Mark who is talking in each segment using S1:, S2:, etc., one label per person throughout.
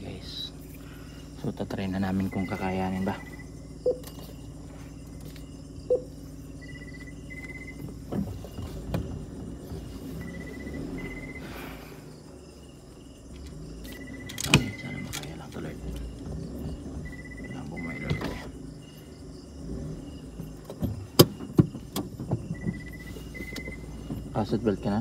S1: guys. So tatry na namin kung kakayanin ba. Sana makaya lang tuloy. Kailangan bumaylo tuloy. Seat belt ka na?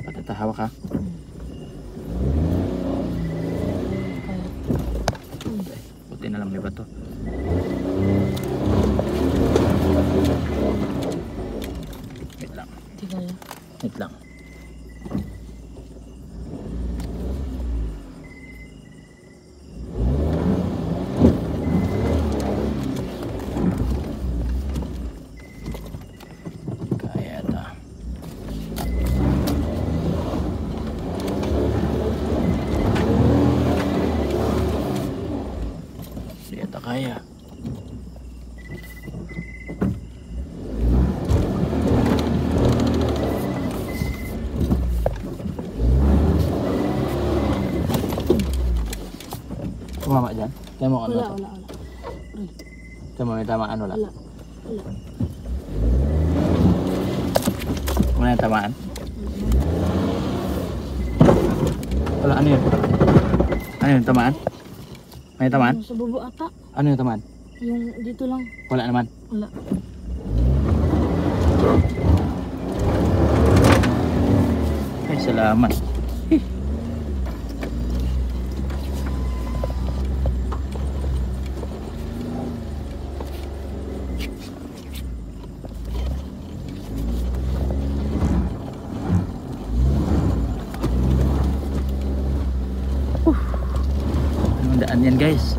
S1: Patatahawa ka? Buti na lang may bato. Wait lang. Wait lang. Kaya. Tumama dyan? Kaya mo ano? Wala. Kaya mo may tamaan wala? Wala. Wala yung tamaan? Wala, ano yun? Ano yun, tamaan? May tamaan?
S2: Sa bubo ata.
S1: Ano yung tamaan?
S2: Yung dito lang.
S1: Wala naman?
S2: Wala.
S1: Ay, salamat. Anong daan yan guys?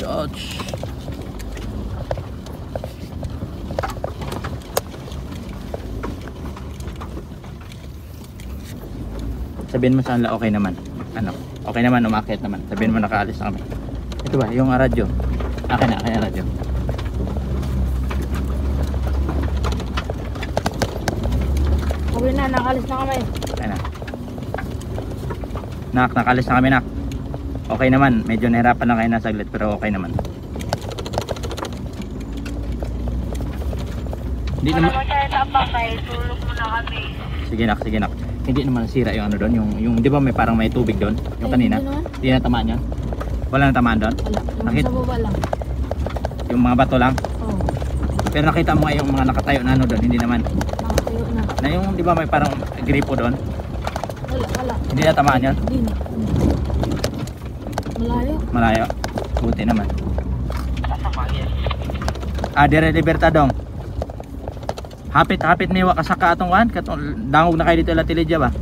S1: Ouch. Sabihin mo saan okay naman. Ano? Okay naman, umakyat naman. Sabihin mo nakaalis na kami. Ito ba, yung radyo. Akin na radyo.
S2: Okay na, nakalis na kami.
S1: Ayan na. Nakalis na kami nak. Okay naman, medyo nahirapan lang kayo na saglit pero okay naman. Hindi naman.
S2: Tulog muna kami.
S1: Sige nak. Hindi naman nasira yung ano doon, yung di ba may parang may tubig doon, yung kanina. Hindi na tamaan yun. Wala na tamaan doon.
S2: Wala. Yung sa baba lang.
S1: Yung mga bato lang.
S2: Oo.
S1: Pero nakita mo nga yung mga nakatayo na ano doon, hindi naman.
S2: Nakatayo na.
S1: Na yung di ba may parang gripo doon.
S2: Wala.
S1: Hindi na tamaan yun.
S2: Hindi na.
S1: Malayo. Buti naman. Dire Libertadong. Hapit niwa kasaka atong wan katong dangog na kay dito Latilidya ba.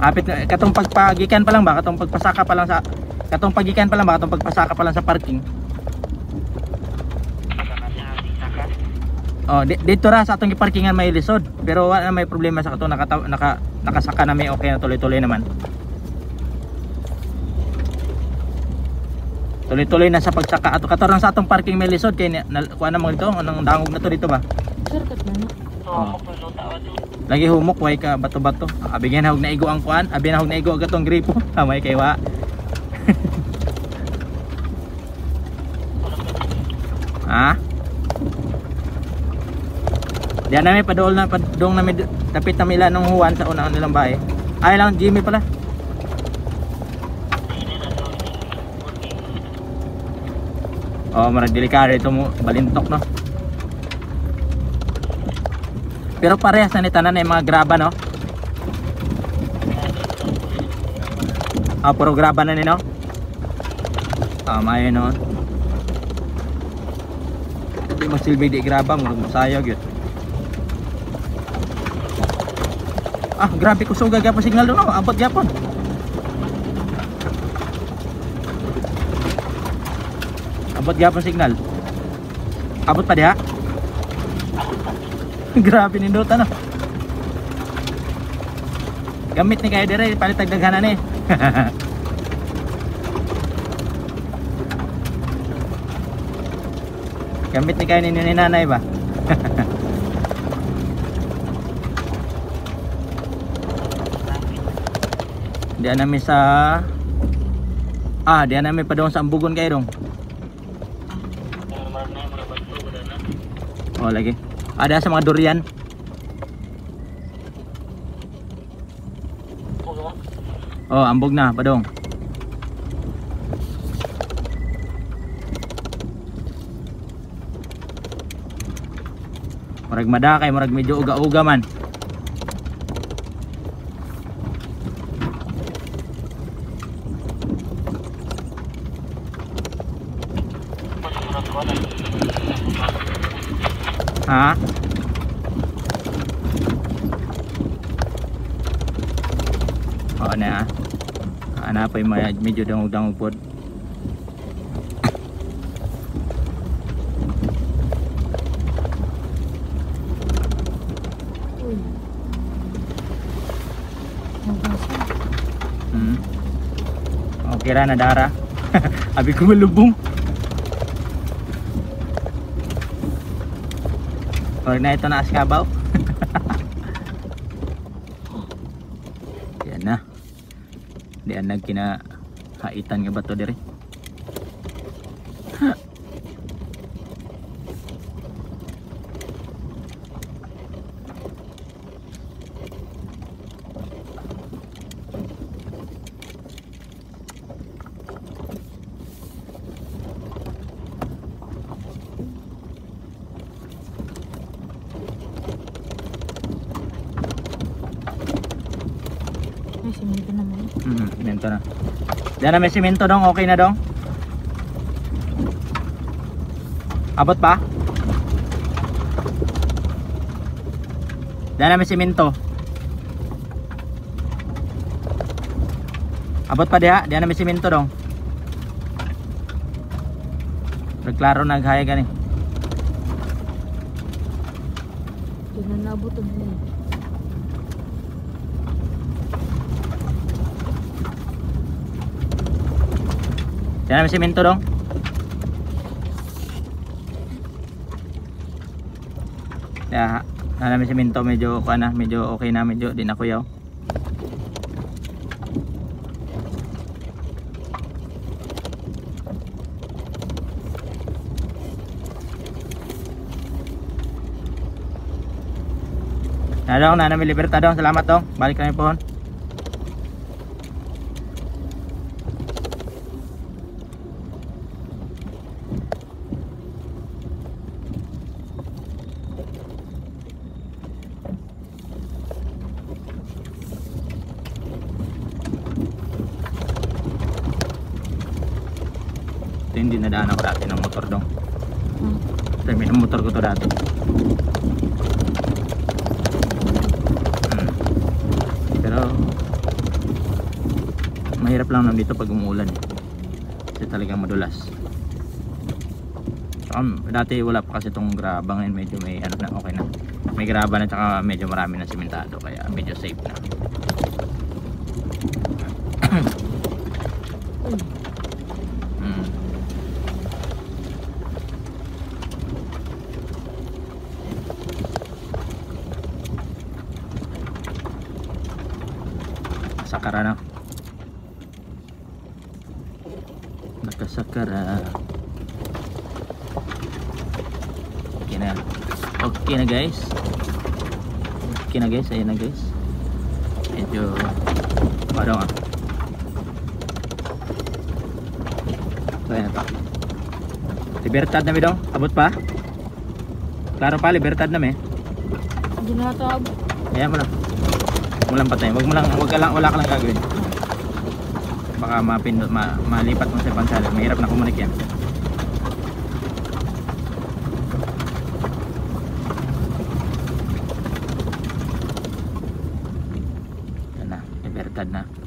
S1: Hapit katong pagpagikan pa lang ba katong pagpasaka pa lang sa parking. Oh, dito ra sa atong giparkingan may lisod pero wala may problema sa katong nakasaka na may okay na tuloy-tuloy naman. Tuloy-tuloy na sa pagsaka ato katarang sa atong parking may lisod kay kuan na mo dito anong dangog na to dito ba.
S2: Shortcut na no.
S1: Oh. Lagi humok way ka bato-bato. Abigyan hog na igo ang kuan, abi na hog na igo agatong gripo. May kay wa. Ha? Diyan na may padol na padong na may dapit na mila nung huwan sa unang nilang bahay. Ay lang Jimmy pala. Oh, marag delikado ito mo balintok no. Pero parehas na ni tanan na yung mga graba no. Puro graba na ni no. May no. Hindi masilbi di graba mo sayog yun. Ah, grabe kusuga gyapon signal doon, no? Abot gyapon. Abot gyapon signal. Abot pa diha. Grabe nindot ano. Gamit ni kayo dire, palit dagdagan eh. Gamit ni kayo ni nanay ba? Diyan namin sa diyan namin pa doon sa Ambugon kayo dong. Oh, lagi. Ada sa mga durian. Oh, ambog na, padong. Murag madakay, murag medyo uga-uga man. Ha? Oo na. Ana pa yung medyo dangog-dangog po.
S2: Uy.
S1: Okay ra na dara. Abi ko malubong. Huwag na ito na askabaw. Yan na. Diyan nagkinahaitan nga ba ito dire?
S2: May simento naman.
S1: Simento na. Diyan na may simento dong, okay na dong. Abot pa? Diyan na may simento. Abot pa diha, diyan na may simento dong. Klaro naghaya gani.
S2: Hindi na naabot ang buhay.
S1: Diyan na may simento dong. Ya, na may simento medyo kuana, medyo okay na, medyo di na kuyaw. Na dong, na may libertad dong. Salamat dong. Balik kami pohon. Ito yung dinadaan ako dati ng motor dong. Ito yung motor ko to dati. Pero mahirap lang nandito pag umuulan eh. Kasi talagang madulas. Dati wala pa kasi itong graba, ngayon medyo may ano na, okay na. May graba na tsaka medyo marami na simentado, kaya medyo safe na. Sakara na. Nakasakara. Okay na. Okay na guys. Okay na guys. Ayan na guys. Medyo parang ayan na pa. Libertad na mi dong. Abot pa. Klaro pa, libertad na mi.
S2: Hindi na ito abot.
S1: Ayan mo lang. Mulang patay. Wala ka lang gagawin. Baka malipat mo sa pansala. Mahirap na kumunik yan. baliktad na.